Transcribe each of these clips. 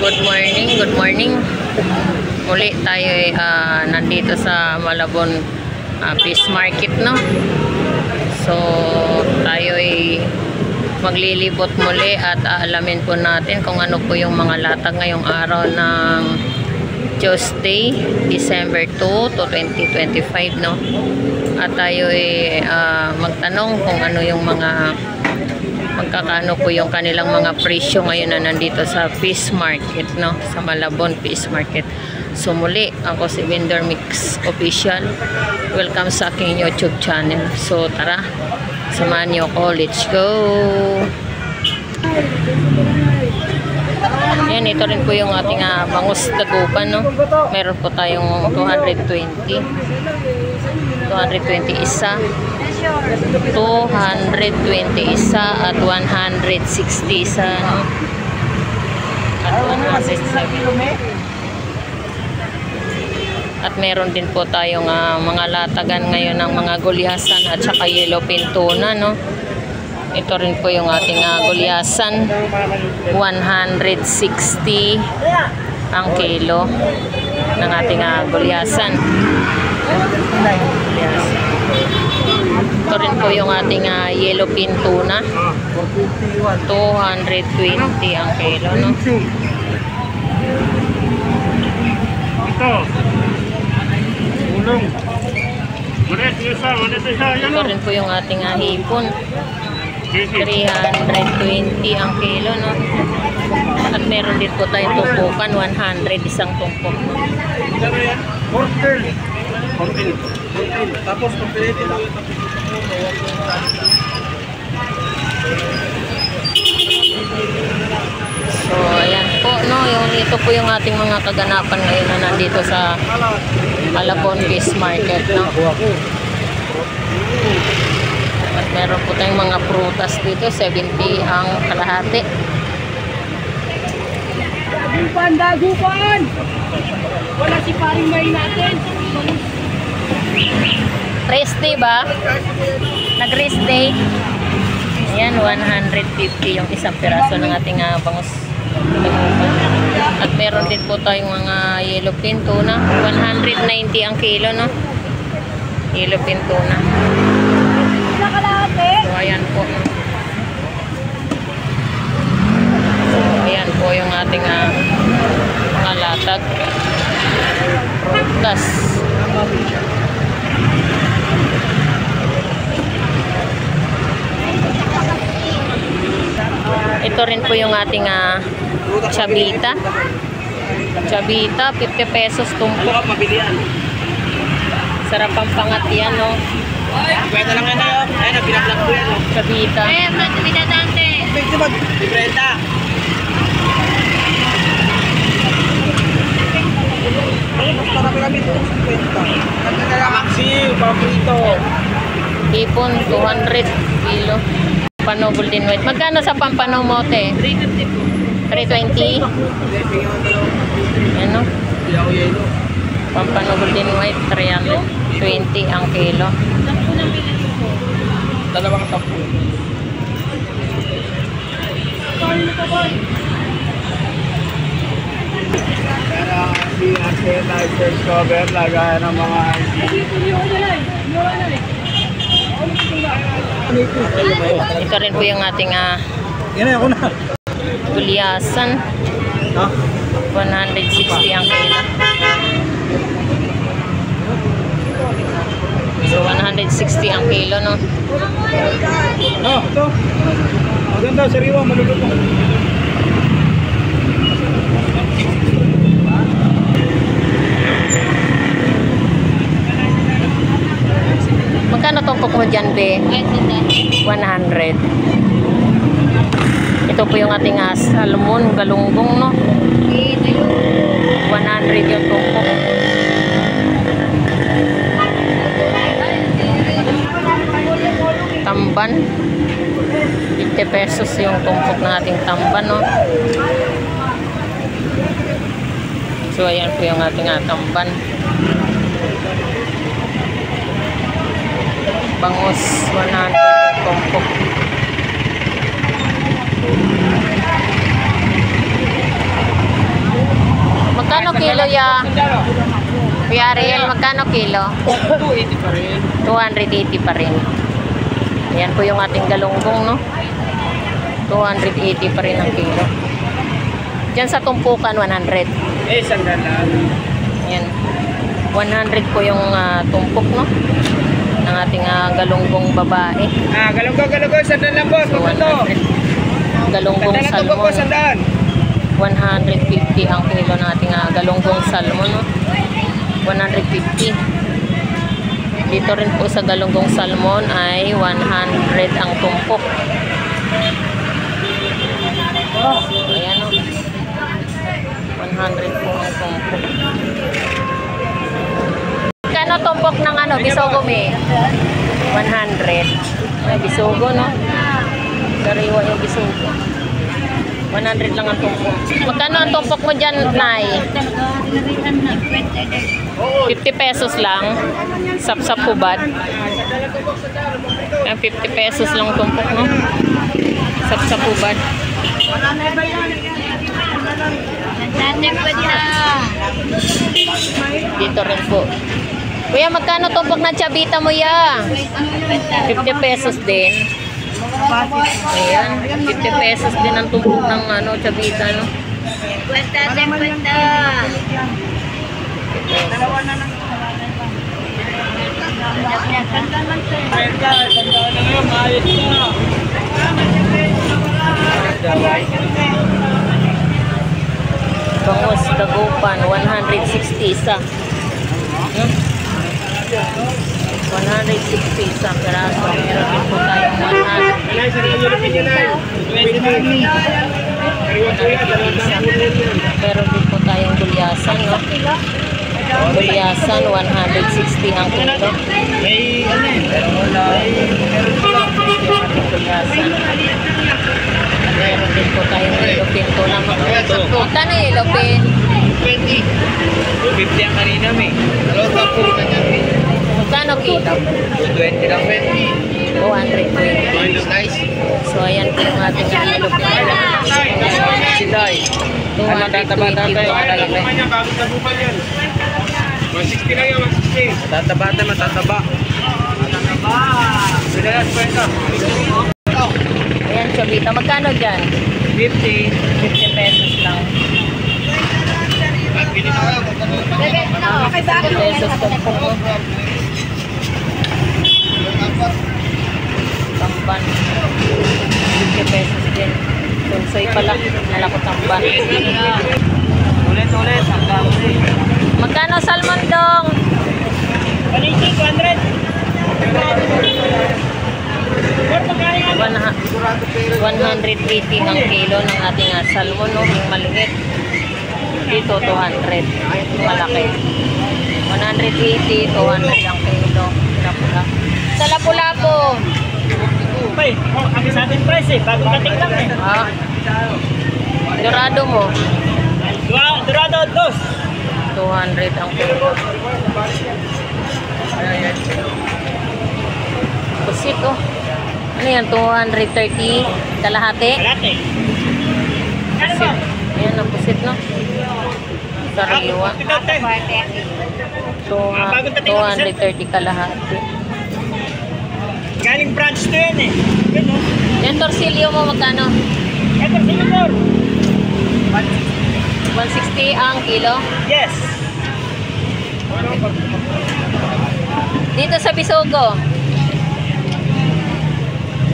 Good morning. Muli tayo nandito sa Malabon Fish Market, no? So, tayo ay maglilibot muli at aalamin po natin kung ano po yung mga latag ngayong araw ng Tuesday, December 2 to 2025, no? At tayo ay magtanong kung ano yung mga magkakano po yung kanilang mga presyo ngayon na nandito sa Fish Market, no? Sa Malabon Fish Market. So muli, ako si Vendor Mix Official. Welcome sa aking YouTube channel. So tara, samahan niyo ako. Let's go! Yan, ito rin po yung ating bangus dagupan, no? Meron po tayong 220 isa, 220 isa at 160 isa, no? At 170. At meron din po tayong mga latagan ngayon ng mga gulyasan at saka yellowfin tuna, no? Ito rin po yung ating gulyasan, 160 ang kilo ng ating gulyasan. Ito rin po yung ating yellowfin tuna, 220 ang kilo, no? Ito rin po yung ating hipon, 320 ang kilo, no? At meron din po tayong tumpukan, 100 isang tumpok, no? Tapos kompleto lang. So ayan po, no, ito po yung ating mga kaganapan ngayon na nandito sa Malabon Fish Market, no? At meron po tayong mga prutas dito, 70 ang kalahati. Dagupan! Wala si paring may natin. Reste ba? Nag-reste. Ayan, 150 yung isang piraso ng ating bangus dagupan. At meron din po tayong mga yellowfin tuna, 190 ang kilo, no? Yellowfin tuna. So ayan po. So ayan po yung ating mga latag, prutas. Ito rin po yung ating chabita. Chabita, 50 pesos tumpok. Sarap ang pangat yan, no? Pwede lang yan yun. Ay, nagpinaplag ko yan. Chabita. Eh, chabita dante. Pwede ba? Libreta. Mas marami kami ito. 50. Maxi, paborito. Hipon, 200 kilo. Pampano Golden White. Magkano sa Pampano mote? 350 po. 320? Ano? Pampano Golden White, 320 ang kilo. 10 na pili po. Dalawang 10. Pero si Arteta first cover, lagahan ng mga Ito rin po yung ating ako na. gulyasan, 160 ang kilo. So 160 ang kilo, no? Ito. Maganda, sariwa, maluluto. Magkano tumpok mo dyan, be? 100. Ito po yung ating salmon, galunggong, no? 100 yung tumpok. Tamban, 50 pesos yung tumpok ng ating tamban, no? So ayan po yung ating tamban. Bangus, 100 tumpok. kilo ya? Kuya Ariel, magkano kilo? 280 pa rin. 280 pa rin. Ayan po yung ating galunggong, no? 280 pa rin ang kilo. Diyan sa tumpukan, 100. Eh, sandalan. Ayan. 100 po yung tumpok, no? Ng ating galunggong babae. Galunggo, sandalan po. So, 100. Galunggong Sandalan po, salmon. sandalan. 150 ang kilo ng ating galunggong salmon, no? 150. Dito rin po sa galunggong salmon ay 100 ang tumpok. Ayan, no? 100 po ang tumpok. Kano tumpok ng bisogo me? 100. Ay, bisogo, no? Sariwa yung bisogo. 100 lang ang tumpok. Magkano ang tumpok mo dyan, Nay? 50 pesos lang. Sap-sap hubad. 50 pesos lang tumpok, no? Sap-sap hubad. Dito rin po. Kuya, magkano tumpok na chabita mo ya? 50 pesos din. Ayan, 50 pesos din ang tumpok ng chabita, no? 50. Bangus dagupan, 160 isa. 160 isa peraso. Meron din po tayong 100. Meron din po tayong gulyasan, no? Gulyasan, 160 ang kilo. May Gulyasan. Meron din po tayong ilopin to na magkano yung ilopin? 20. 50 ang kanina, may. Magkano kilo? 20 lang, 20. 220. Nice. So ayan po yung ating ilopin. Si Day. 220 po. yan. 160 lang yan, 160. Matataba. Silayas, kwenta. Ayan, chabita. Magkano dyan? 50. 50 pesos lang. 50 pesos tumpok, no? Tamban. 50 pesos din. Tunsoy pala. Nala ko tamban. Ulit. Magkano salmon dong? 180 ang kilo ng ating salmon, no? Yung maliit. Dito 200. Malaki. 180, 200 ang kilo. Lapu-lapu. Sa lapu-lapu. Kami sa ating price bagong dating lang Ah. Dorado mo. Dorado 2. 200 ang kilo. Pusit, oh. Ano yan? 230 kalahati? Kalate. Pusit. Ayan ang pusit, no? Sariwa. 230 kalahati. Galing branch to yan eh. Yun o. Yan, torsilyo mo magkano? Ito, Singapore. 160 ang kilo. Yes. Dito sa Bisogo.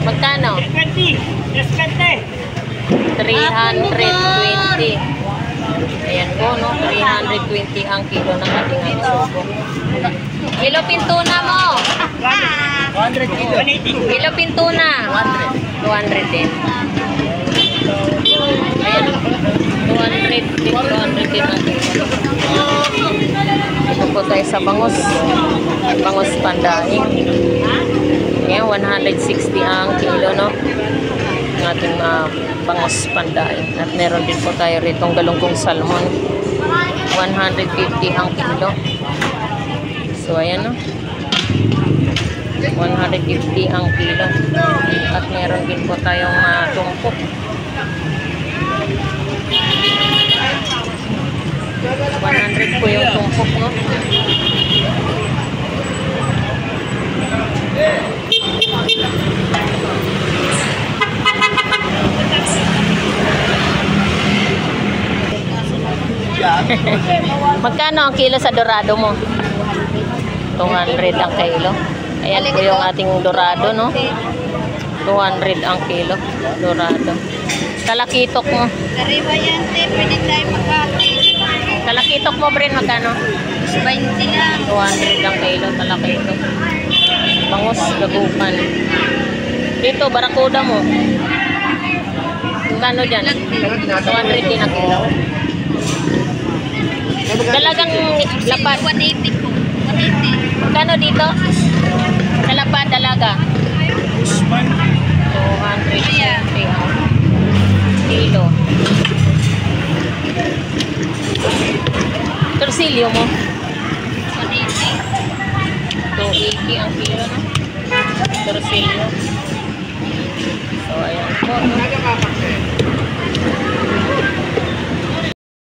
Magkano? 20. Yes, 20. 320. Ayan po, no? 320 ang kilo ng ating Bisogo. Kilo pintuna mo. 100 kilo. 180. Kilo pintuna. 200 din. Ayan. 200 din. 200 din ang kilo. Ito po tayo sa bangus. Bangus pandaing. Ayan, 160 ang kilo, no? Ang ating bangus pandaing. At meron din po tayo ritong galunggong salmon. 150 ang kilo. So, ayan, no? 150 ang kilo. At meron din po tayong tumpok. 150 mangkok, no? Magkano ang kilo sa dorado mo? 200 ang kilo. Ayan po yung ating dorado, no? 200 ang kilo. Dorado. Kalakitok mo. Kariba yan, te. Pwede tayo magkati. Kalakitok mo, Bren, magkano? 20 lang. 200 ang kilo. Kalakitok. Bangus, lagupan. Dito, barakuda mo. Magkano dyan? 200 din ang kilo. Dalagang lapad. 180 po. 180. Magkano dito? Sa lapad, dalaga. 260 kilo. Torsilyo mo? 180. 280 ang kilo, no? Torsilyo. So, ayan po, no?